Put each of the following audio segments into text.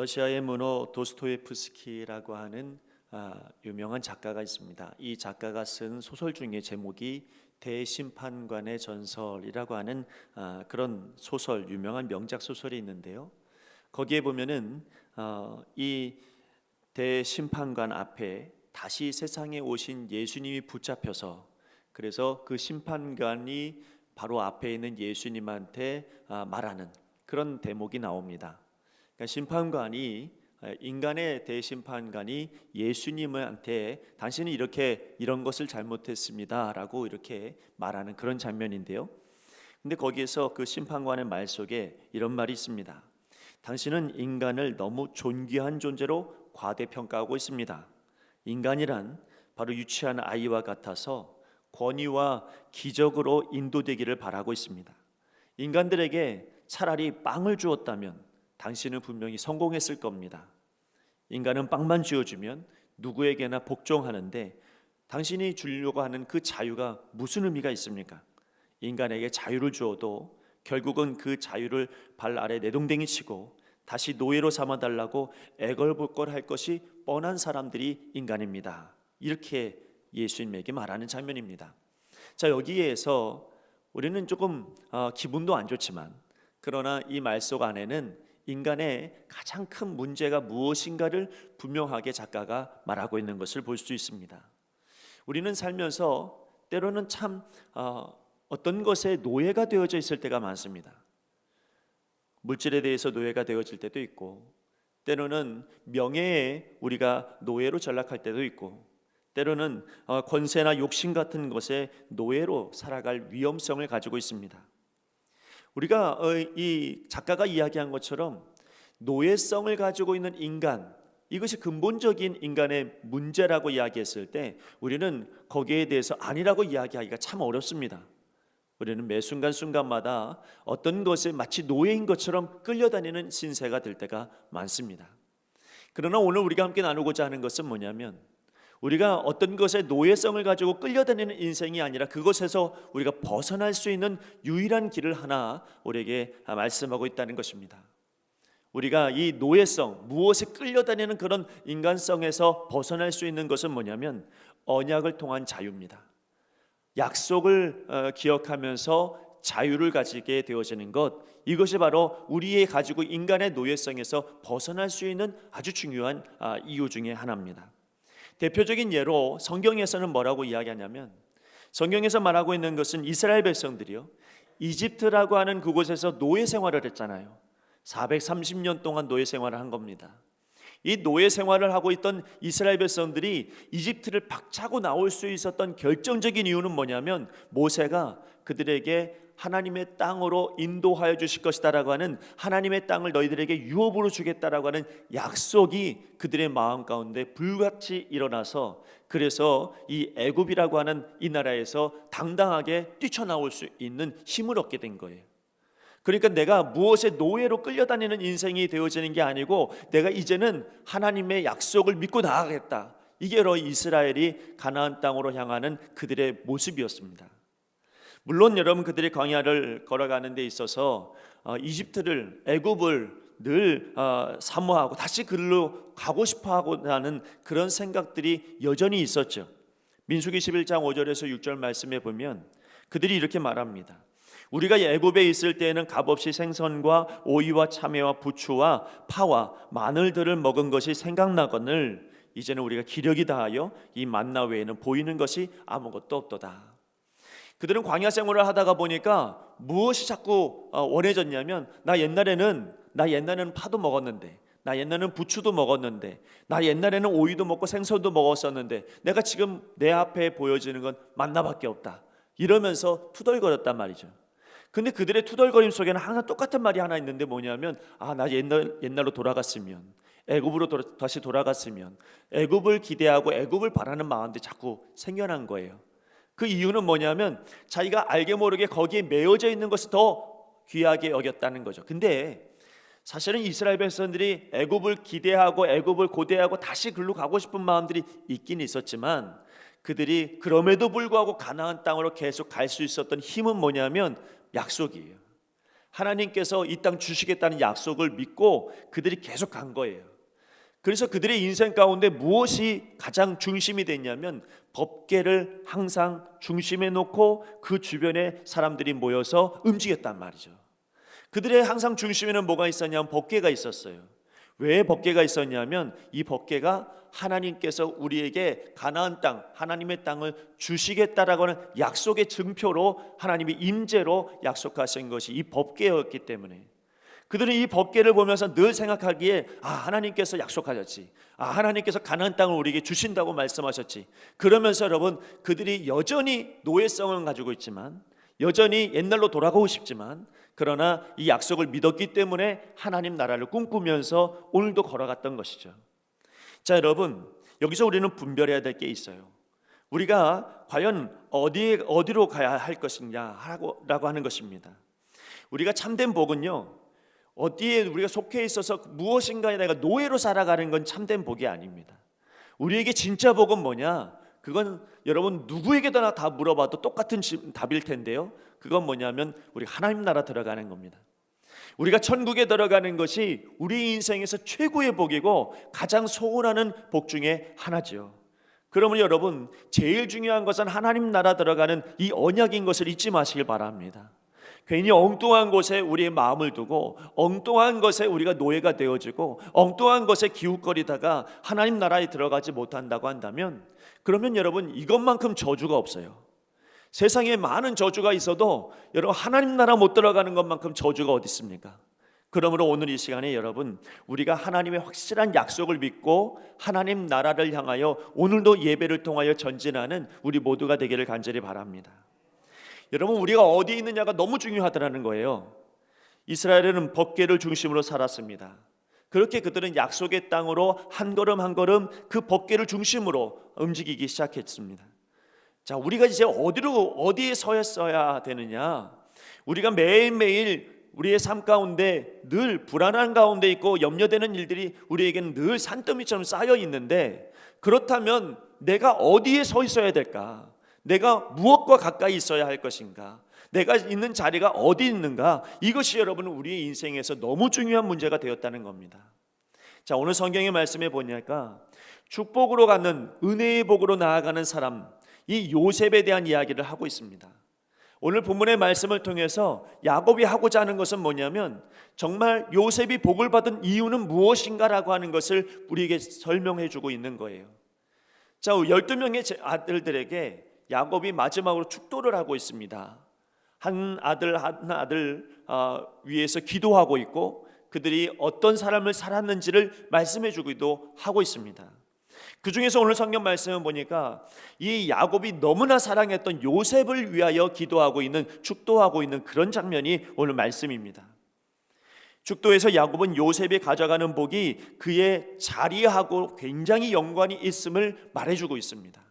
러시아의 문호 도스토예프스키라고 하는 유명한 작가가 있습니다. 이 작가가 쓴 소설 중에 제목이 대심판관의 전설이라고 하는 그런 소설, 유명한 명작 소설이 있는데요. 거기에 보면은 이 대심판관 앞에 다시 세상에 오신 예수님이 붙잡혀서, 그래서 그 심판관이 바로 앞에 있는 예수님한테 말하는 그런 대목이 나옵니다. 그러니까 심판관이, 인간의 대심판관이 예수님한테 당신은 이런 것을 잘못했습니다라고 이렇게 말하는 그런 장면인데요. 근데 거기에서 그 심판관의 말 속에 이런 말이 있습니다. 당신은 인간을 너무 존귀한 존재로 과대평가하고 있습니다. 인간이란 바로 유치한 아이와 같아서 권위와 기적으로 인도되기를 바라고 있습니다. 인간들에게 차라리 빵을 주었다면 당신은 분명히 성공했을 겁니다. 인간은 빵만 쥐어주면 누구에게나 복종하는데 당신이 주려고 하는 그 자유가 무슨 의미가 있습니까? 인간에게 자유를 주어도 결국은 그 자유를 발 아래 내동댕이 치고 다시 노예로 삼아달라고 애걸복걸할 것이 뻔한 사람들이 인간입니다. 이렇게 예수님에게 말하는 장면입니다. 자, 여기에서 우리는 조금 기분도 안 좋지만, 그러나 이 말 속 안에는 인간의 가장 큰 문제가 무엇인가를 분명하게 작가가 말하고 있는 것을 볼 수 있습니다. 우리는 살면서 때로는 참 어떤 것에 노예가 되어져 있을 때가 많습니다. 물질에 대해서 노예가 되어질 때도 있고, 때로는 명예에 우리가 노예로 전락할 때도 있고, 때로는 권세나 욕심 같은 것에 노예로 살아갈 위험성을 가지고 있습니다. 우리가 이 작가가 이야기한 것처럼 노예성을 가지고 있는 인간, 이것이 근본적인 인간의 문제라고 이야기했을 때 우리는 거기에 대해서 아니라고 이야기하기가 참 어렵습니다. 우리는 매 순간순간마다 어떤 것에 마치 노예인 것처럼 끌려다니는 신세가 될 때가 많습니다. 그러나 오늘 우리가 함께 나누고자 하는 것은 뭐냐면, 우리가 어떤 것에 노예성을 가지고 끌려다니는 인생이 아니라 그것에서 우리가 벗어날 수 있는 유일한 길을 하나 우리에게 말씀하고 있다는 것입니다. 우리가 이 노예성, 무엇에 끌려다니는 그런 인간성에서 벗어날 수 있는 것은 뭐냐면 언약을 통한 자유입니다. 약속을 기억하면서 자유를 가지게 되어지는 것, 이것이 바로 우리의 가지고 인간의 노예성에서 벗어날 수 있는 아주 중요한 이유 중에 하나입니다. 대표적인 예로 성경에서는 뭐라고 이야기하냐면, 성경에서 말하고 있는 것은 이스라엘 백성들이요, 이집트라고 하는 그곳에서 노예 생활을 했잖아요. 430년 동안 노예 생활을 한 겁니다. 이 노예 생활을 하고 있던 이스라엘 백성들이 이집트를 박차고 나올 수 있었던 결정적인 이유는 뭐냐면, 모세가 그들에게 하나님의 땅으로 인도하여 주실 것이다라고 하는, 하나님의 땅을 너희들에게 유업으로 주겠다라고 하는 약속이 그들의 마음 가운데 불같이 일어나서, 그래서 이 애굽이라고 하는 이 나라에서 당당하게 뛰쳐나올 수 있는 힘을 얻게 된 거예요. 그러니까 내가 무엇의 노예로 끌려다니는 인생이 되어지는 게 아니고, 내가 이제는 하나님의 약속을 믿고 나아가겠다. 이게 바로 이스라엘이 가나안 땅으로 향하는 그들의 모습이었습니다. 물론 여러분, 그들이 광야를 걸어가는 데 있어서 이집트를, 애굽을 늘 사모하고 다시 그리로 가고 싶어하고 하는 그런 생각들이 여전히 있었죠. 민수기 11장 5절에서 6절 말씀에 보면 그들이 이렇게 말합니다. 우리가 애굽에 있을 때에는 값없이 생선과 오이와 참외와 부추와 파와 마늘들을 먹은 것이 생각나거늘 이제는 우리가 기력이 다하여 이 만나 외에는 보이는 것이 아무것도 없도다. 그들은 광야 생활을 하다가 보니까 무엇이 자꾸 원해졌냐면, 나 옛날에는 파도 먹었는데, 나 옛날에는 부추도 먹었는데, 나 옛날에는 오이도 먹고 생선도 먹었었는데, 내가 지금 내 앞에 보여지는 건 만나밖에 없다. 이러면서 투덜거렸단 말이죠. 근데 그들의 투덜거림 속에는 항상 똑같은 말이 하나 있는데 뭐냐면, 나 옛날로 돌아갔으면, 애굽으로 다시 돌아갔으면, 애굽을 기대하고 애굽을 바라는 마음들이 자꾸 생겨난 거예요. 그 이유는 뭐냐면 자기가 알게 모르게 거기에 매여져 있는 것을 더 귀하게 여겼다는 거죠. 근데 사실은 이스라엘 백성들이 애굽을 기대하고 애굽을 고대하고 다시 글로 가고 싶은 마음들이 있긴 있었지만, 그들이 그럼에도 불구하고 가나안 땅으로 계속 갈 수 있었던 힘은 뭐냐면 약속이에요. 하나님께서 이 땅 주시겠다는 약속을 믿고 그들이 계속 간 거예요. 그래서 그들의 인생 가운데 무엇이 가장 중심이 됐냐면 법궤를 항상 중심에 놓고 그 주변에 사람들이 모여서 움직였단 말이죠. 그들의 항상 중심에는 뭐가 있었냐면 법궤가 있었어요. 왜 법궤가 있었냐면 이 법궤가 하나님께서 우리에게 가나안 땅, 하나님의 땅을 주시겠다라고 하는 약속의 증표로 하나님이 임재로 약속하신 것이 이 법궤였기 때문에 그들은 이 법궤를 보면서 늘 생각하기에 하나님께서 약속하셨지, 하나님께서 가나안 땅을 우리에게 주신다고 말씀하셨지. 그러면서 여러분 그들이 여전히 노예성을 가지고 있지만, 여전히 옛날로 돌아가고 싶지만, 그러나 이 약속을 믿었기 때문에 하나님 나라를 꿈꾸면서 오늘도 걸어갔던 것이죠. 자, 여러분, 여기서 우리는 분별해야 될 게 있어요. 우리가 과연 어디로 가야 할 것이냐라고 하는 것입니다. 우리가 참된 복은요, 어디에 우리가 속해 있어서 무엇인가에 내가 노예로 살아가는 건 참된 복이 아닙니다. 우리에게 진짜 복은 뭐냐? 그건 여러분 누구에게나 다 물어봐도 똑같은 답일 텐데요. 그건 뭐냐면 우리 하나님 나라 들어가는 겁니다. 우리가 천국에 들어가는 것이 우리 인생에서 최고의 복이고 가장 소원하는 복 중에 하나죠. 그러면 여러분 제일 중요한 것은 하나님 나라 들어가는 이 언약인 것을 잊지 마시길 바랍니다. 괜히 엉뚱한 곳에 우리의 마음을 두고 엉뚱한 것에 우리가 노예가 되어지고 엉뚱한 것에 기웃거리다가 하나님 나라에 들어가지 못한다고 한다면 그러면 여러분 이것만큼 저주가 없어요. 세상에 많은 저주가 있어도 여러분 하나님 나라 못 들어가는 것만큼 저주가 어디 있습니까? 그러므로 오늘 이 시간에 여러분 우리가 하나님의 확실한 약속을 믿고 하나님 나라를 향하여 오늘도 예배를 통하여 전진하는 우리 모두가 되기를 간절히 바랍니다. 여러분 우리가 어디 있느냐가 너무 중요하다는 거예요. 이스라엘은 법궤를 중심으로 살았습니다. 그렇게 그들은 약속의 땅으로 한 걸음 한 걸음 그 법궤를 중심으로 움직이기 시작했습니다. 자, 우리가 이제 어디에 서야 되느냐? 우리가 매일매일 우리의 삶 가운데 늘 불안한 가운데 있고 염려되는 일들이 우리에게는 늘 산더미처럼 쌓여 있는데, 그렇다면 내가 어디에 서 있어야 될까? 내가 무엇과 가까이 있어야 할 것인가? 내가 있는 자리가 어디 있는가? 이것이 여러분 우리의 인생에서 너무 중요한 문제가 되었다는 겁니다. 자, 오늘 성경의 말씀에 보니까 축복으로 가는 은혜의 복으로 나아가는 사람, 이 요셉에 대한 이야기를 하고 있습니다. 오늘 본문의 말씀을 통해서 야곱이 하고자 하는 것은 뭐냐면 정말 요셉이 복을 받은 이유는 무엇인가라고 하는 것을 우리에게 설명해 주고 있는 거예요. 자, 12명의 아들들에게 야곱이 마지막으로 축도를 하고 있습니다. 한 아들 위해서 기도하고 있고 그들이 어떤 삶을 살았는지를 말씀해 주기도 하고 있습니다. 그 중에서 오늘 성경 말씀을 보니까 이 야곱이 너무나 사랑했던 요셉을 위하여 기도하고 있는, 축도하고 있는 그런 장면이 오늘 말씀입니다. 축도에서 야곱은 요셉이 가져가는 복이 그의 자리하고 굉장히 연관이 있음을 말해주고 있습니다.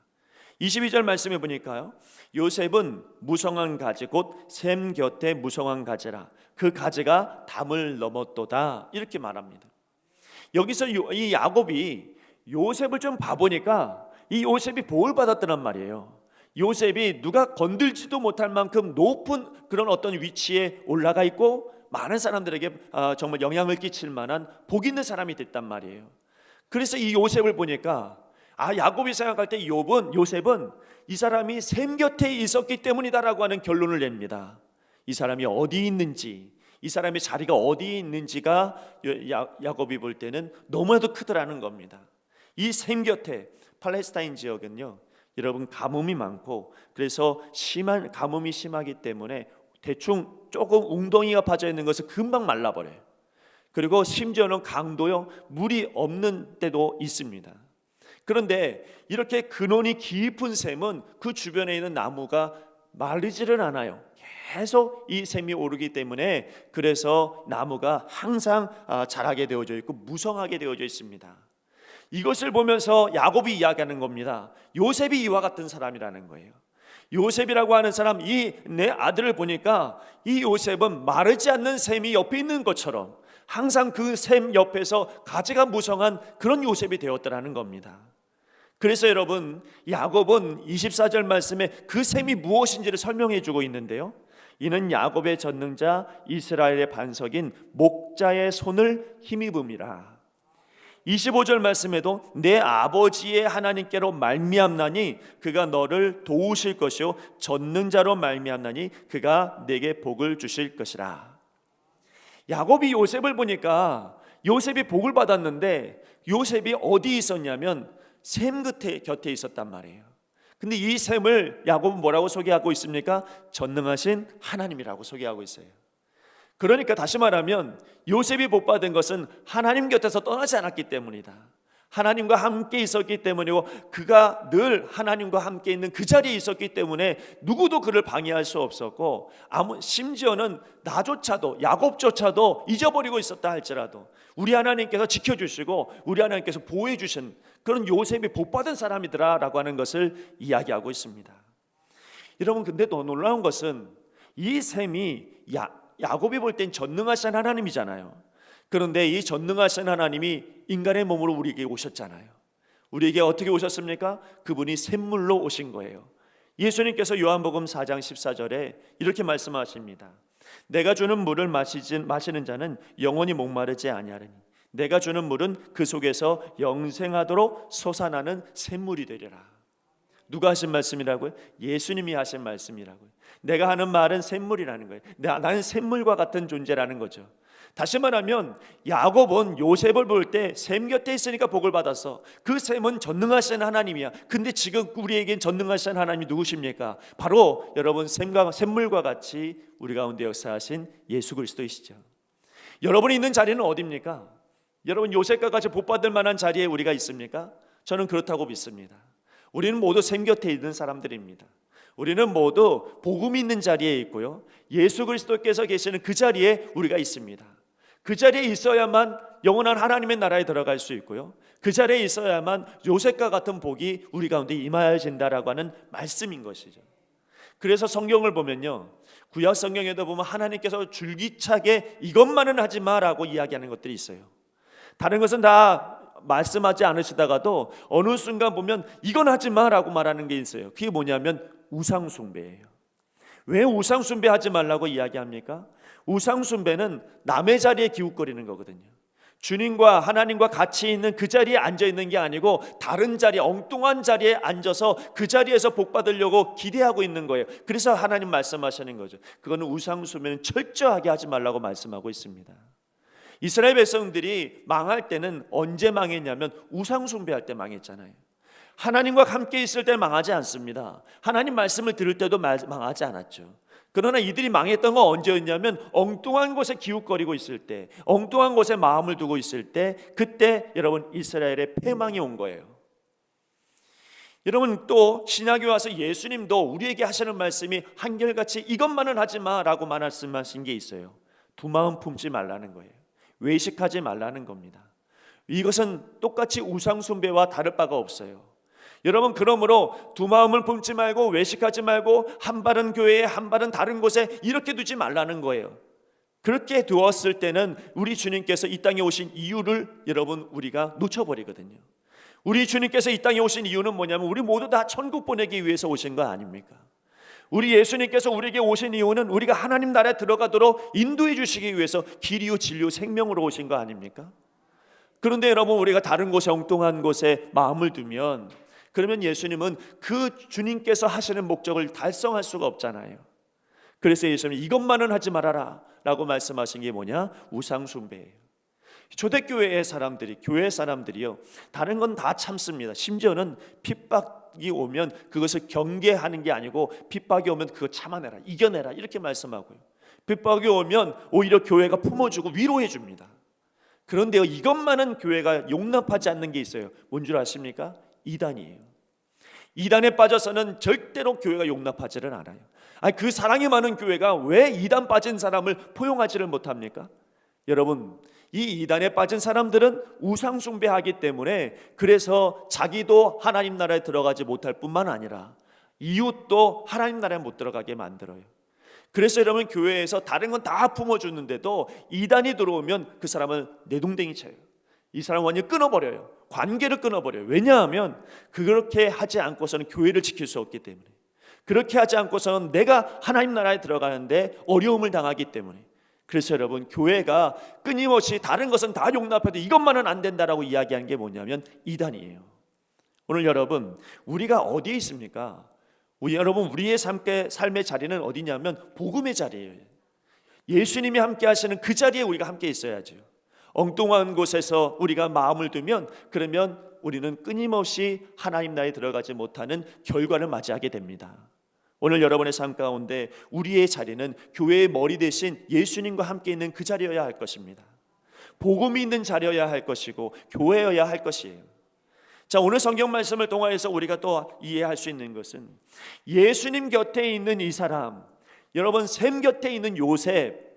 22절 말씀해 보니까요, 요셉은 무성한 가지 곧 샘 곁에 무성한 가지라 그 가지가 담을 넘었도다 이렇게 말합니다. 여기서 이 야곱이 요셉을 좀 봐보니까 이 요셉이 복을 받았더란 말이에요. 요셉이 누가 건들지도 못할 만큼 높은 그런 어떤 위치에 올라가 있고 많은 사람들에게 정말 영향을 끼칠 만한 복 있는 사람이 됐단 말이에요. 그래서 이 요셉을 보니까 야곱이 생각할 때 요셉은 이 사람이 샘 곁에 있었기 때문이다라고 하는 결론을 냅니다. 이 사람이 어디 있는지, 이 사람의 자리가 어디에 있는지가 야곱이 볼 때는 너무나도 크더라는 겁니다. 이 샘 곁에, 팔레스타인 지역은요 여러분 가뭄이 많고 그래서 가뭄이 심하기 때문에 대충 조금 웅덩이가 파져 있는 것을 금방 말라버려요. 그리고 심지어는 강도요 물이 없는 때도 있습니다. 그런데 이렇게 근원이 깊은 샘은 그 주변에 있는 나무가 마르지를 않아요. 계속 이 샘이 오르기 때문에 그래서 나무가 항상 자라게 되어져 있고 무성하게 되어져 있습니다. 이것을 보면서 야곱이 이야기하는 겁니다. 요셉이 이와 같은 사람이라는 거예요. 요셉이라고 하는 사람, 내 아들을 보니까 이 요셉은 마르지 않는 샘이 옆에 있는 것처럼 항상 그 샘 옆에서 가지가 무성한 그런 요셉이 되었더라는 겁니다. 그래서 여러분 야곱은 24절 말씀에 그 샘이 무엇인지를 설명해 주고 있는데요, 이는 야곱의 전능자 이스라엘의 반석인 목자의 손을 힘입음이라. 25절 말씀에도 내 아버지의 하나님께로 말미암나니 그가 너를 도우실 것이요 전능자로 말미암나니 그가 내게 복을 주실 것이라. 야곱이 요셉을 보니까 요셉이 복을 받았는데 요셉이 어디 있었냐면 샘 곁에 있었단 말이에요. 근데 이 샘을 야곱은 뭐라고 소개하고 있습니까? 전능하신 하나님이라고 소개하고 있어요. 그러니까 다시 말하면 요셉이 복받은 것은 하나님 곁에서 떠나지 않았기 때문이다. 하나님과 함께 있었기 때문이고 그가 늘 하나님과 함께 있는 그 자리에 있었기 때문에 누구도 그를 방해할 수 없었고, 심지어는 나조차도 야곱조차도 잊어버리고 있었다 할지라도 우리 하나님께서 지켜주시고 우리 하나님께서 보호해 주신 그런 요셉이 복받은 사람이더라라고 하는 것을 이야기하고 있습니다. 여러분, 근데 더 놀라운 것은 이 셈이 야곱이 볼 땐 전능하신 하나님이잖아요. 그런데 이 전능하신 하나님이 인간의 몸으로 우리에게 오셨잖아요. 우리에게 어떻게 오셨습니까? 그분이 샘물로 오신 거예요. 예수님께서 요한복음 4장 14절에 이렇게 말씀하십니다. 내가 주는 물을 마시는 자는 영원히 목마르지 아니하리니 내가 주는 물은 그 속에서 영생하도록 솟아나는 샘물이 되리라. 누가 하신 말씀이라고요? 예수님이 하신 말씀이라고요. 내가 하는 말은 샘물이라는 거예요. 나는 샘물과 같은 존재라는 거죠. 다시 말하면 야곱은 요셉을 볼 때 샘 곁에 있으니까 복을 받았어. 그 샘은 전능하신 하나님이야. 근데 지금 우리에겐 전능하신 하나님이 누구십니까? 바로 여러분 샘물과 같이 우리 가운데 역사하신 예수 그리스도이시죠. 여러분이 있는 자리는 어디입니까? 여러분 요셉과 같이 복받을 만한 자리에 우리가 있습니까? 저는 그렇다고 믿습니다. 우리는 모두 샘 곁에 있는 사람들입니다. 우리는 모두 복음이 있는 자리에 있고요, 예수 그리스도께서 계시는 그 자리에 우리가 있습니다. 그 자리에 있어야만 영원한 하나님의 나라에 들어갈 수 있고요, 그 자리에 있어야만 요셉과 같은 복이 우리 가운데 임하여진다라고 하는 말씀인 것이죠. 그래서 성경을 보면요, 구약 성경에도 보면 하나님께서 줄기차게 이것만은 하지 마라고 이야기하는 것들이 있어요. 다른 것은 다 말씀하지 않으시다가도 어느 순간 보면 이건 하지 마라고 말하는 게 있어요. 그게 뭐냐면 우상 숭배예요. 왜 우상 숭배하지 말라고 이야기합니까? 우상 숭배는 남의 자리에 기웃거리는 거거든요. 주님과 하나님과 같이 있는 그 자리에 앉아 있는 게 아니고 다른 자리에, 엉뚱한 자리에 앉아서 그 자리에서 복 받으려고 기대하고 있는 거예요. 그래서 하나님 말씀하시는 거죠. 그거는 우상 숭배는 철저하게 하지 말라고 말씀하고 있습니다. 이스라엘 백성들이 망할 때는 언제 망했냐면 우상 숭배할 때 망했잖아요. 하나님과 함께 있을 때 망하지 않습니다. 하나님 말씀을 들을 때도 망하지 않았죠. 그러나 이들이 망했던 건 언제였냐면 엉뚱한 곳에 기웃거리고 있을 때, 엉뚱한 곳에 마음을 두고 있을 때, 그때 여러분 이스라엘의 패망이 온 거예요. 여러분, 또 신약에 와서 예수님도 우리에게 하시는 말씀이 한결같이 이것만은 하지 마라고 말씀하신 게 있어요. 두 마음 품지 말라는 거예요. 외식하지 말라는 겁니다. 이것은 똑같이 우상 숭배와 다를 바가 없어요. 여러분, 그러므로 두 마음을 품지 말고 외식하지 말고 한 발은 교회에 한 발은 다른 곳에 이렇게 두지 말라는 거예요. 그렇게 두었을 때는 우리 주님께서 이 땅에 오신 이유를 여러분 우리가 놓쳐버리거든요. 우리 주님께서 이 땅에 오신 이유는 뭐냐면 우리 모두 다 천국 보내기 위해서 오신 거 아닙니까? 우리 예수님께서 우리에게 오신 이유는 우리가 하나님 나라에 들어가도록 인도해 주시기 위해서 길이요 진리요 생명으로 오신 거 아닙니까? 그런데 여러분, 우리가 다른 곳에 엉뚱한 곳에 마음을 두면, 그러면 예수님은 그 주님께서 하시는 목적을 달성할 수가 없잖아요. 그래서 예수님은 이것만은 하지 말아라 라고 말씀하신 게 뭐냐? 우상 숭배예요. 초대교회의 사람들이, 교회 사람들이요, 다른 건 다 참습니다. 심지어는 핍박이 오면 그것을 경계하는 게 아니고 핍박이 오면 그거 참아내라, 이겨내라 이렇게 말씀하고요, 핍박이 오면 오히려 교회가 품어주고 위로해 줍니다. 그런데요, 이것만은 교회가 용납하지 않는 게 있어요. 뭔 줄 아십니까? 이단이에요. 이단에 빠져서는 절대로 교회가 용납하지를 않아요. 그 사랑이 많은 교회가 왜 이단 빠진 사람을 포용하지를 못합니까? 여러분, 이 이단에 빠진 사람들은 우상 숭배하기 때문에 그래서 자기도 하나님 나라에 들어가지 못할 뿐만 아니라 이웃도 하나님 나라에 못 들어가게 만들어요. 그래서 여러분, 교회에서 다른 건 다 품어주는데도 이단이 들어오면 그 사람을 내동댕이 쳐요. 이 사람 완전히 끊어버려요. 관계를 끊어버려요. 왜냐하면 그렇게 하지 않고서는 교회를 지킬 수 없기 때문에. 그렇게 하지 않고서는 내가 하나님 나라에 들어가는데 어려움을 당하기 때문에. 그래서 여러분, 교회가 끊임없이 다른 것은 다 용납해도 이것만은 안 된다라고 이야기하는 게 뭐냐면 이단이에요. 오늘 여러분, 우리가 어디에 있습니까? 여러분, 우리의 삶의 자리는 어디냐면 복음의 자리예요. 예수님이 함께 하시는 그 자리에 우리가 함께 있어야죠. 엉뚱한 곳에서 우리가 마음을 두면 그러면 우리는 끊임없이 하나님 나라에 들어가지 못하는 결과를 맞이하게 됩니다. 오늘 여러분의 삶 가운데 우리의 자리는 교회의 머리 대신 예수님과 함께 있는 그 자리여야 할 것입니다. 복음이 있는 자리여야 할 것이고 교회여야 할 것이에요. 자, 오늘 성경 말씀을 통해서 우리가 또 이해할 수 있는 것은 예수님 곁에 있는 이 사람, 여러분 샘 곁에 있는 요셉,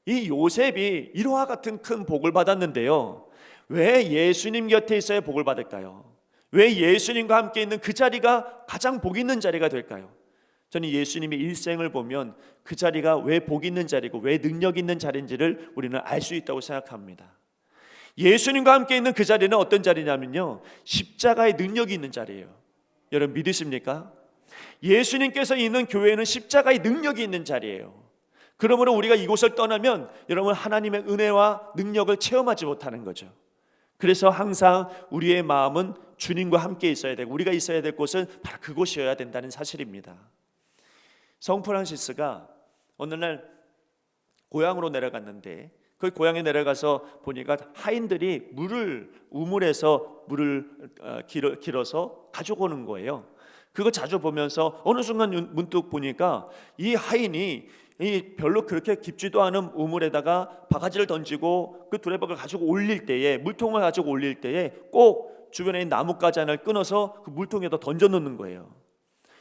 이 요셉이 이와 같은 큰 복을 받았는데요, 왜 예수님 곁에 있어야 복을 받을까요? 왜 예수님과 함께 있는 그 자리가 가장 복 있는 자리가 될까요? 저는 예수님의 일생을 보면 그 자리가 왜 복 있는 자리고 왜 능력 있는 자리인지를 우리는 알 수 있다고 생각합니다. 예수님과 함께 있는 그 자리는 어떤 자리냐면요, 십자가의 능력이 있는 자리예요. 여러분 믿으십니까? 예수님께서 있는 교회는 십자가의 능력이 있는 자리예요. 그러므로 우리가 이곳을 떠나면 여러분 하나님의 은혜와 능력을 체험하지 못하는 거죠. 그래서 항상 우리의 마음은 주님과 함께 있어야 되고 우리가 있어야 될 곳은 바로 그곳이어야 된다는 사실입니다. 성 프란시스가 어느 날 고향으로 내려갔는데 그 고향에 내려가서 보니까 하인들이 우물에서 물을 길어서 가져오는 거예요. 그거 자주 보면서 어느 순간 문득 보니까 이 하인이 별로 그렇게 깊지도 않은 우물에다가 바가지를 던지고 그 두레박을 가지고 올릴 때에, 물통을 가지고 올릴 때에 꼭 주변에 있는 나뭇가지 하나를 끊어서 그 물통에다 던져 놓는 거예요.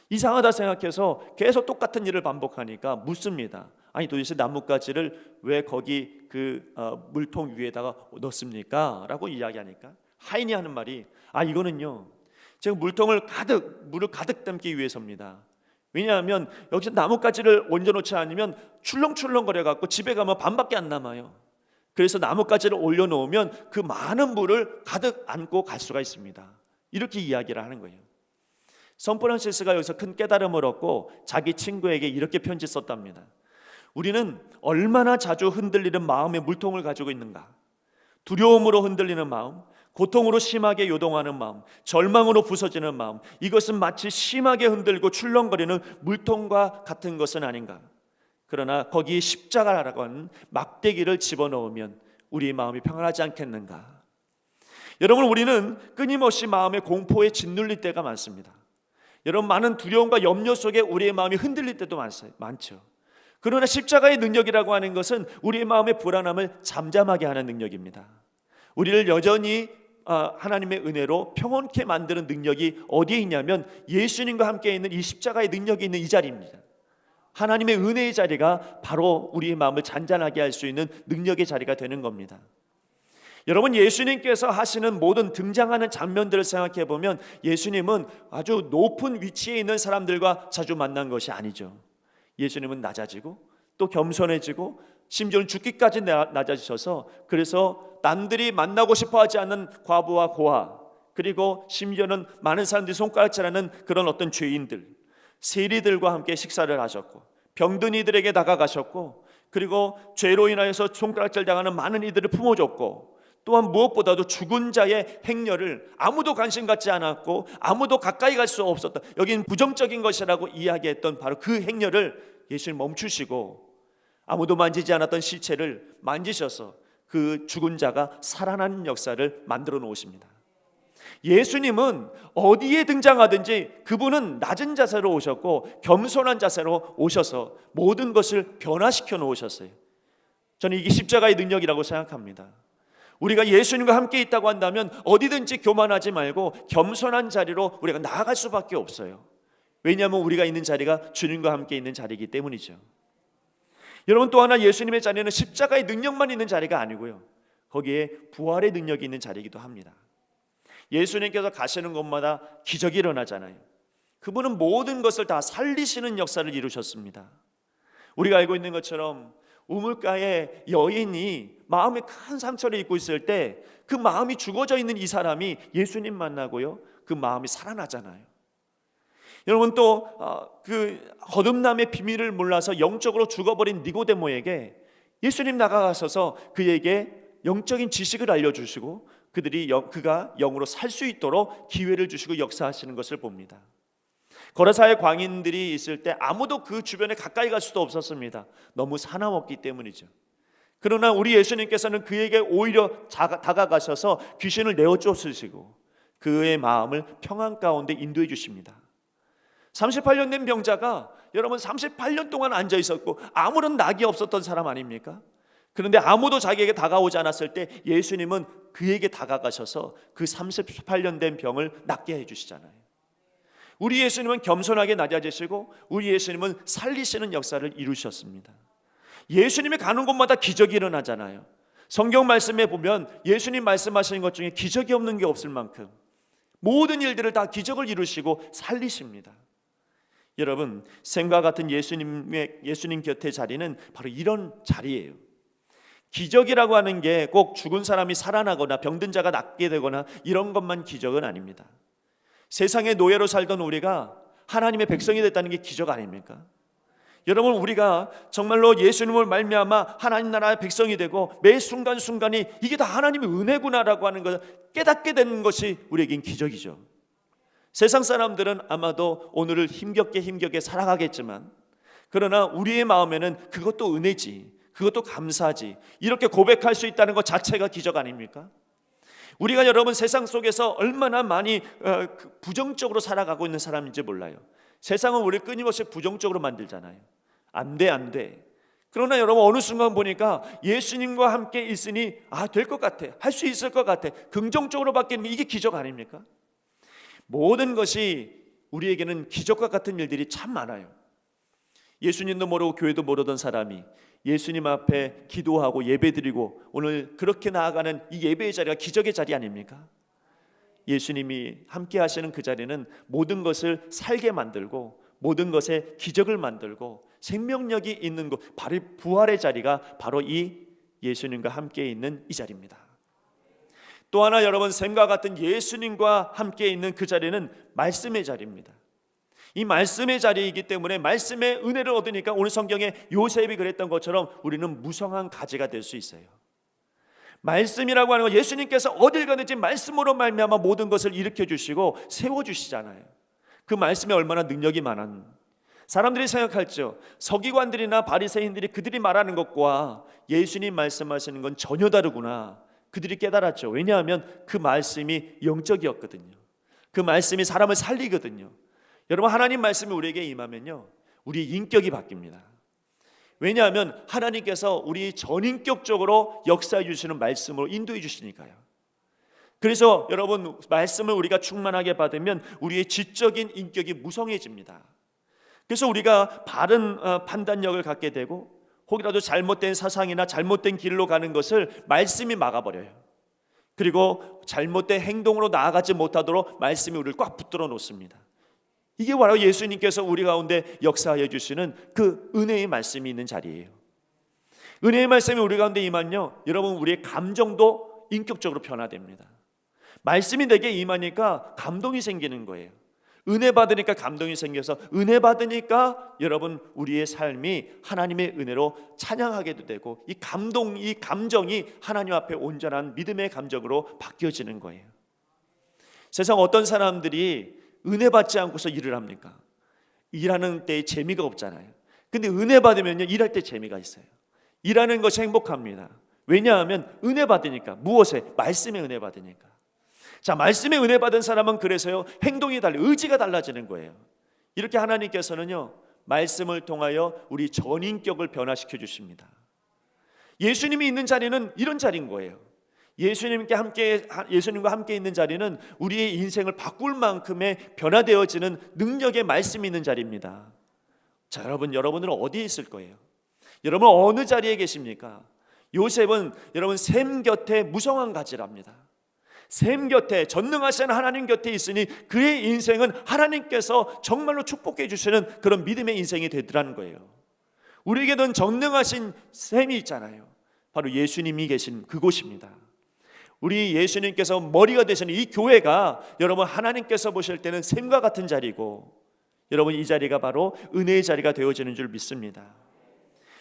이상하다 생각해서 계속 똑같은 일을 반복하니까 묻습니다. 아니 도대체 나뭇가지를 왜 거기 그 물통 위에다가 넣습니까? 라고 이야기하니까 하인이 하는 말이, 이거는요 제가 물을 가득 담기 위해서입니다. 왜냐하면 여기서 나뭇가지를 얹어놓지 않으면 출렁출렁거려 갖고 집에 가면 반밖에 안 남아요. 그래서 나뭇가지를 올려놓으면 그 많은 물을 가득 안고 갈 수가 있습니다. 이렇게 이야기를 하는 거예요. 성 프란시스가 여기서 큰 깨달음을 얻고 자기 친구에게 이렇게 편지 썼답니다. 우리는 얼마나 자주 흔들리는 마음의 물통을 가지고 있는가. 두려움으로 흔들리는 마음, 고통으로 심하게 요동하는 마음, 절망으로 부서지는 마음, 이것은 마치 심하게 흔들고 출렁거리는 물통과 같은 것은 아닌가. 그러나 거기에 십자가라고 하는 막대기를 집어넣으면 우리의 마음이 평안하지 않겠는가. 여러분, 우리는 끊임없이 마음의 공포에 짓눌릴 때가 많습니다. 여러분, 많은 두려움과 염려 속에 우리의 마음이 흔들릴 때도 많죠. 그러나 십자가의 능력이라고 하는 것은 우리의 마음의 불안함을 잠잠하게 하는 능력입니다. 우리를 여전히 하나님의 은혜로 평온케 만드는 능력이 어디에 있냐면 예수님과 함께 있는 이 십자가의 능력이 있는 이 자리입니다. 하나님의 은혜의 자리가 바로 우리의 마음을 잔잔하게 할 수 있는 능력의 자리가 되는 겁니다. 여러분, 예수님께서 하시는 모든 등장하는 장면들을 생각해 보면 예수님은 아주 높은 위치에 있는 사람들과 자주 만난 것이 아니죠. 예수님은 낮아지고 또 겸손해지고 심지어는 죽기까지 낮아지셔서, 그래서 남들이 만나고 싶어하지 않는 과부와 고아, 그리고 심지어는 많은 사람들이 손가락질하는 그런 어떤 죄인들, 세리들과 함께 식사를 하셨고, 병든 이들에게 다가가셨고, 그리고 죄로 인하여서 손가락질 당하는 많은 이들을 품어줬고, 또한 무엇보다도 죽은 자의 행렬을 아무도 관심 갖지 않았고 아무도 가까이 갈 수 없었다, 여긴 부정적인 것이라고 이야기했던 바로 그 행렬을 예수님 멈추시고 아무도 만지지 않았던 시체를 만지셔서 그 죽은 자가 살아나는 역사를 만들어 놓으십니다. 예수님은 어디에 등장하든지 그분은 낮은 자세로 오셨고 겸손한 자세로 오셔서 모든 것을 변화시켜 놓으셨어요. 저는 이게 십자가의 능력이라고 생각합니다. 우리가 예수님과 함께 있다고 한다면 어디든지 교만하지 말고 겸손한 자리로 우리가 나아갈 수밖에 없어요. 왜냐하면 우리가 있는 자리가 주님과 함께 있는 자리이기 때문이죠. 여러분, 또 하나 예수님의 자리는 십자가의 능력만 있는 자리가 아니고요, 거기에 부활의 능력이 있는 자리이기도 합니다. 예수님께서 가시는 곳마다 기적이 일어나잖아요. 그분은 모든 것을 다 살리시는 역사를 이루셨습니다. 우리가 알고 있는 것처럼 우물가에 여인이 마음에 큰 상처를 입고 있을 때 그 마음이 죽어져 있는 이 사람이 예수님 만나고요, 그 마음이 살아나잖아요. 여러분 또 그 거듭남의 비밀을 몰라서 영적으로 죽어버린 니고데모에게 예수님 나가가셔서 그에게 영적인 지식을 알려주시고 그가 영으로 살 수 있도록 기회를 주시고 역사하시는 것을 봅니다. 거라사의 광인들이 있을 때 아무도 그 주변에 가까이 갈 수도 없었습니다. 너무 사나웠기 때문이죠. 그러나 우리 예수님께서는 그에게 오히려 다가가셔서 귀신을 내어 쫓으시고 그의 마음을 평안 가운데 인도해 주십니다. 38년 된 병자가 여러분 38년 동안 앉아 있었고 아무런 낙이 없었던 사람 아닙니까? 그런데 아무도 자기에게 다가오지 않았을 때 예수님은 그에게 다가가셔서 그 38년 된 병을 낫게 해주시잖아요. 우리 예수님은 겸손하게 낮아지시고 우리 예수님은 살리시는 역사를 이루셨습니다. 예수님이 가는 곳마다 기적이 일어나잖아요. 성경 말씀에 보면 예수님 말씀하시는 것 중에 기적이 없는 게 없을 만큼 모든 일들을 다 기적을 이루시고 살리십니다. 여러분, 샘과 같은 예수님 곁의 자리는 바로 이런 자리예요. 기적이라고 하는 게 꼭 죽은 사람이 살아나거나 병든 자가 낫게 되거나 이런 것만 기적은 아닙니다. 세상의 노예로 살던 우리가 하나님의 백성이 됐다는 게 기적 아닙니까? 여러분, 우리가 정말로 예수님을 말미암아 하나님 나라의 백성이 되고 매 순간순간이 이게 다 하나님의 은혜구나라고 하는 것을 깨닫게 되는 것이 우리에겐 기적이죠. 세상 사람들은 아마도 오늘을 힘겹게 살아가겠지만 그러나 우리의 마음에는 그것도 은혜지, 그것도 감사지, 이렇게 고백할 수 있다는 것 자체가 기적 아닙니까? 우리가 여러분 세상 속에서 얼마나 많이 부정적으로 살아가고 있는 사람인지 몰라요. 세상은 우리를 끊임없이 부정적으로 만들잖아요. 안 돼. 그러나 여러분 어느 순간 보니까 예수님과 함께 있으니 될 것 같아, 할 수 있을 것 같아, 긍정적으로 바뀌는 이게 기적 아닙니까? 모든 것이 우리에게는 기적과 같은 일들이 참 많아요. 예수님도 모르고 교회도 모르던 사람이 예수님 앞에 기도하고 예배드리고 오늘 그렇게 나아가는 이 예배의 자리가 기적의 자리 아닙니까? 예수님이 함께 하시는 그 자리는 모든 것을 살게 만들고 모든 것에 기적을 만들고 생명력이 있는 곳, 바로 부활의 자리가 바로 이 예수님과 함께 있는 이 자리입니다. 또 하나 여러분, 샘과 같은 예수님과 함께 있는 그 자리는 말씀의 자리입니다. 이 말씀의 자리이기 때문에 말씀의 은혜를 얻으니까 오늘 성경에 요셉이 그랬던 것처럼 우리는 무성한 가지가 될 수 있어요. 말씀이라고 하는 건 예수님께서 어딜 가든지 말씀으로 말미암아 모든 것을 일으켜 주시고 세워 주시잖아요. 그 말씀에 얼마나 능력이 많은, 사람들이 생각할죠. 서기관들이나 바리새인들이 그들이 말하는 것과 예수님 말씀하시는 건 전혀 다르구나. 그들이 깨달았죠. 왜냐하면 그 말씀이 영적이었거든요. 그 말씀이 사람을 살리거든요. 여러분, 하나님 말씀이 우리에게 임하면요, 우리 인격이 바뀝니다. 왜냐하면 하나님께서 우리 전인격적으로 역사해 주시는 말씀으로 인도해 주시니까요. 그래서 여러분, 말씀을 우리가 충만하게 받으면 우리의 지적인 인격이 무성해집니다. 그래서 우리가 바른 판단력을 갖게 되고 혹이라도 잘못된 사상이나 잘못된 길로 가는 것을 말씀이 막아버려요. 그리고 잘못된 행동으로 나아가지 못하도록 말씀이 우리를 꽉 붙들어 놓습니다. 이게 바로 예수님께서 우리 가운데 역사해 주시는 그 은혜의 말씀이 있는 자리예요. 은혜의 말씀이 우리 가운데 임하면요, 여러분, 우리의 감정도 인격적으로 변화됩니다. 말씀이 내게 임하니까 감동이 생기는 거예요. 은혜 받으니까 감동이 생겨서 은혜 받으니까 여러분 우리의 삶이 하나님의 은혜로 찬양하게도 되고 이 감동, 이 감정이 하나님 앞에 온전한 믿음의 감정으로 바뀌어지는 거예요. 세상 어떤 사람들이 은혜 받지 않고서 일을 합니까? 일하는 때에 재미가 없잖아요. 근데 은혜 받으면요, 일할 때 재미가 있어요. 일하는 것이 행복합니다. 왜냐하면 은혜 받으니까. 무엇에? 말씀에 은혜 받으니까. 자, 말씀에 은혜 받은 사람은 그래서요, 행동이 의지가 달라지는 거예요. 이렇게 하나님께서는요, 말씀을 통하여 우리 전인격을 변화시켜 주십니다. 예수님이 있는 자리는 이런 자리인 거예요. 예수님과 함께 있는 자리는 우리의 인생을 바꿀 만큼의 변화되어지는 능력의 말씀이 있는 자리입니다. 자, 여러분들은 어디에 있을 거예요? 여러분 어느 자리에 계십니까? 요셉은 여러분 샘 곁에 무성한 가지랍니다. 샘 곁에, 전능하신 하나님 곁에 있으니 그의 인생은 하나님께서 정말로 축복해 주시는 그런 믿음의 인생이 되더라는 거예요. 우리에게는 전능하신 샘이 있잖아요. 바로 예수님이 계신 그곳입니다. 우리 예수님께서 머리가 되시는 이 교회가 여러분 하나님께서 보실 때는 샘과 같은 자리고 여러분, 이 자리가 바로 은혜의 자리가 되어지는 줄 믿습니다.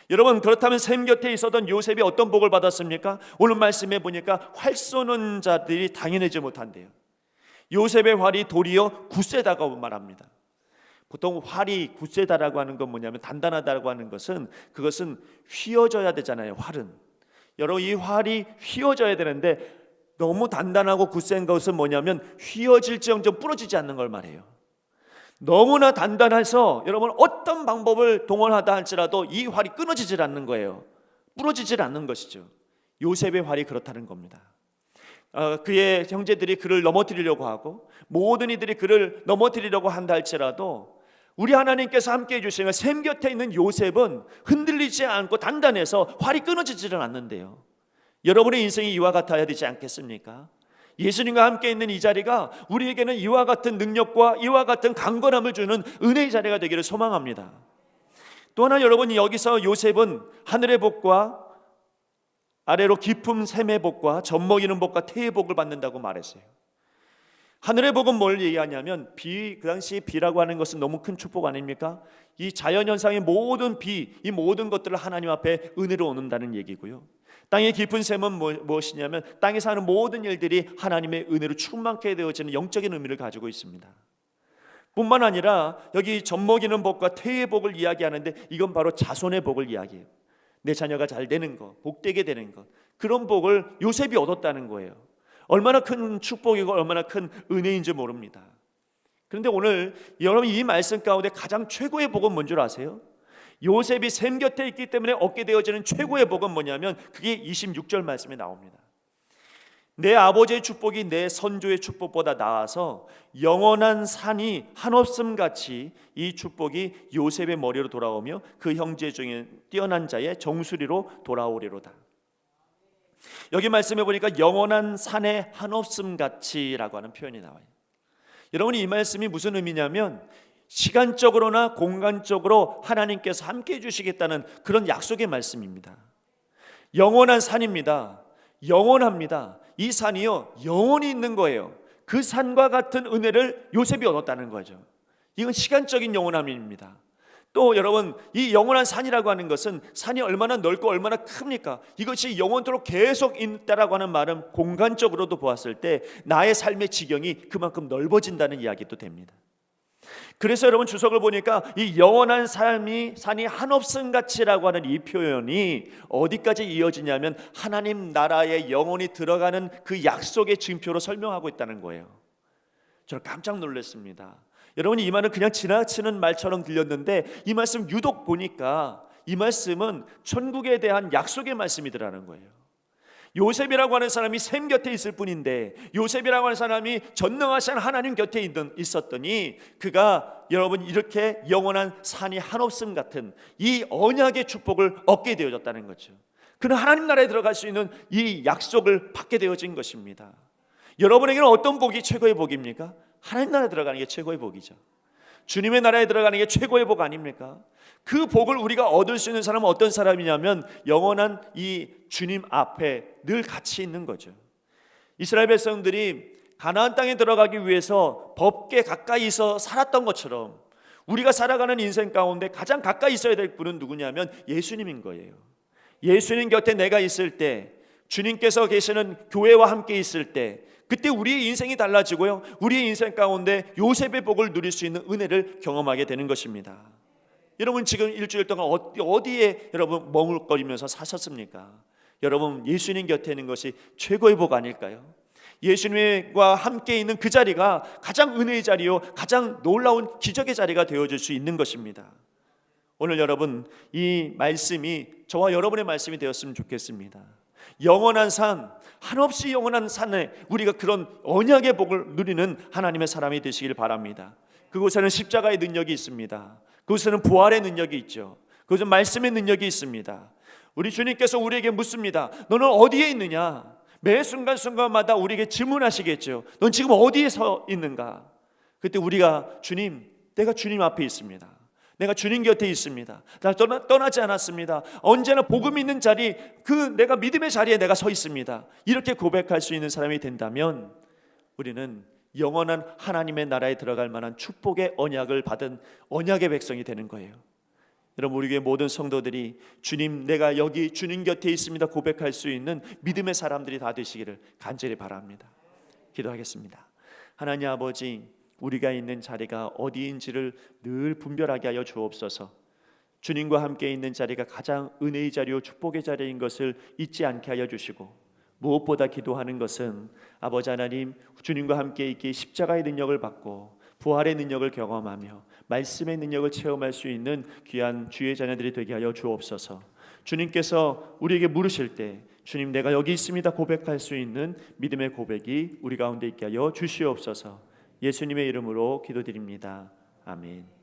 여러분, 그렇다면 샘 곁에 있었던 요셉이 어떤 복을 받았습니까? 오늘 말씀에 보니까 활 쏘는 자들이 당연하지 못한대요. 요셉의 활이 도리어 굳세다고 말합니다. 보통 활이 굳세다라고 하는 건 뭐냐면, 단단하다고 하는 것은, 그것은 휘어져야 되잖아요. 활은, 여러분, 이 활이 휘어져야 되는데 너무 단단하고 굳센 것은 뭐냐면 휘어질지언정 부러지지 않는 걸 말해요. 너무나 단단해서 여러분 어떤 방법을 동원하다 할지라도 이 활이 끊어지질 않는 거예요. 부러지질 않는 것이죠. 요셉의 활이 그렇다는 겁니다. 그의 형제들이 그를 넘어뜨리려고 하고 모든 이들이 그를 넘어뜨리려고 한다 할지라도 우리 하나님께서 함께해 주시면 샘 곁에 있는 요셉은 흔들리지 않고 단단해서 활이 끊어지지는 않는데요. 여러분의 인생이 이와 같아야 되지 않겠습니까? 예수님과 함께 있는 이 자리가 우리에게는 이와 같은 능력과 이와 같은 강건함을 주는 은혜의 자리가 되기를 소망합니다. 또 하나, 여러분, 여기서 요셉은 하늘의 복과 아래로 깊은 샘의 복과 젖먹이는 복과 태의 복을 받는다고 말했어요. 하늘의 복은 뭘 얘기하냐면, 비, 그 당시 비라고 하는 것은 너무 큰 축복 아닙니까? 이 자연현상의 모든 비, 이 모든 것들을 하나님 앞에 은혜로 얻는다는 얘기고요. 땅의 깊은 샘은 무엇이냐면 땅에 사는 모든 일들이 하나님의 은혜로 충만케 되어지는 영적인 의미를 가지고 있습니다. 뿐만 아니라 여기 젖먹이는 복과 태의 복을 이야기하는데, 이건 바로 자손의 복을 이야기해요. 내 자녀가 잘 되는 것, 복되게 되는 것, 그런 복을 요셉이 얻었다는 거예요. 얼마나 큰 축복이고 얼마나 큰 은혜인지 모릅니다. 그런데 오늘 여러분, 이 말씀 가운데 가장 최고의 복은 뭔 줄 아세요? 요셉이 샘 곁에 있기 때문에 얻게 되어지는 최고의 복은 뭐냐면, 그게 26절 말씀에 나옵니다. 내 아버지의 축복이 내 선조의 축복보다 나아서 영원한 산이 한없음 같이 이 축복이 요셉의 머리로 돌아오며 그 형제 중에 뛰어난 자의 정수리로 돌아오리로다. 여기 말씀해 보니까 영원한 산의 한없음 같이라고 하는 표현이 나와요. 여러분, 이 말씀이 무슨 의미냐면, 시간적으로나 공간적으로 하나님께서 함께해 주시겠다는 그런 약속의 말씀입니다. 영원한 산입니다. 영원합니다. 이 산이요, 영원히 있는 거예요. 그 산과 같은 은혜를 요셉이 얻었다는 거죠. 이건 시간적인 영원함입니다. 또 여러분, 이 영원한 산이라고 하는 것은 산이 얼마나 넓고 얼마나 큽니까? 이것이 영원토록 계속 있다라고 하는 말은 공간적으로도 보았을 때 나의 삶의 지경이 그만큼 넓어진다는 이야기도 됩니다. 그래서 여러분, 주석을 보니까 이 영원한 산이 한없음 같이라고 하는 이 표현이 어디까지 이어지냐면 하나님 나라에 영원히 들어가는 그 약속의 증표로 설명하고 있다는 거예요. 저는 깜짝 놀랐습니다. 여러분, 이 말은 그냥 지나치는 말처럼 들렸는데 이 말씀 유독 보니까 이 말씀은 천국에 대한 약속의 말씀이더라는 거예요. 요셉이라고 하는 사람이 샘 곁에 있을 뿐인데, 요셉이라고 하는 사람이 전능하신 하나님 곁에 있었더니 그가 여러분 이렇게 영원한 산이 한없음 같은 이 언약의 축복을 얻게 되어졌다는 거죠. 그는 하나님 나라에 들어갈 수 있는 이 약속을 받게 되어진 것입니다. 여러분에게는 어떤 복이 최고의 복입니까? 하나님 나라에 들어가는 게 최고의 복이죠. 주님의 나라에 들어가는 게 최고의 복 아닙니까? 그 복을 우리가 얻을 수 있는 사람은 어떤 사람이냐면 영원한 이 주님 앞에 늘 같이 있는 거죠. 이스라엘 백성들이 가나안 땅에 들어가기 위해서 법궤 가까이서 살았던 것처럼 우리가 살아가는 인생 가운데 가장 가까이 있어야 될 분은 누구냐면 예수님인 거예요. 예수님 곁에 내가 있을 때, 주님께서 계시는 교회와 함께 있을 때, 그때 우리의 인생이 달라지고요, 우리의 인생 가운데 요셉의 복을 누릴 수 있는 은혜를 경험하게 되는 것입니다. 여러분, 지금 일주일 동안 어디에 여러분 머물거리면서 사셨습니까? 여러분, 예수님 곁에 있는 것이 최고의 복 아닐까요? 예수님과 함께 있는 그 자리가 가장 은혜의 자리요, 가장 놀라운 기적의 자리가 되어줄 수 있는 것입니다. 오늘 여러분, 이 말씀이 저와 여러분의 말씀이 되었으면 좋겠습니다. 영원한 산, 한없이 영원한 산에 우리가 그런 언약의 복을 누리는 하나님의 사람이 되시길 바랍니다. 그곳에는 십자가의 능력이 있습니다. 그곳에는 부활의 능력이 있죠. 그곳은 말씀의 능력이 있습니다. 우리 주님께서 우리에게 묻습니다. 너는 어디에 있느냐? 매 순간순간마다 우리에게 질문하시겠죠. 넌 지금 어디에 서 있는가? 그때 우리가 주님, 내가 주님 앞에 있습니다. 내가 주님 곁에 있습니다. 나 떠나지 않았습니다. 언제나 복음 있는 자리, 그 내가 믿음의 자리에 내가 서 있습니다. 이렇게 고백할 수 있는 사람이 된다면 우리는 영원한 하나님의 나라에 들어갈 만한 축복의 언약을 받은 언약의 백성이 되는 거예요. 여러분, 우리 교회 모든 성도들이 주님, 내가 여기 주님 곁에 있습니다 고백할 수 있는 믿음의 사람들이 다 되시기를 간절히 바랍니다. 기도하겠습니다. 하나님 아버지, 우리가 있는 자리가 어디인지를 늘 분별하게 하여 주옵소서. 주님과 함께 있는 자리가 가장 은혜의 자리요 축복의 자리인 것을 잊지 않게 하여 주시고, 무엇보다 기도하는 것은 아버지 하나님, 주님과 함께 있기 십자가의 능력을 받고 부활의 능력을 경험하며 말씀의 능력을 체험할 수 있는 귀한 주의 자녀들이 되게 하여 주옵소서. 주님께서 우리에게 물으실 때 주님, 내가 여기 있습니다 고백할 수 있는 믿음의 고백이 우리 가운데 있게 하여 주시옵소서. 예수님의 이름으로 기도드립니다. 아멘.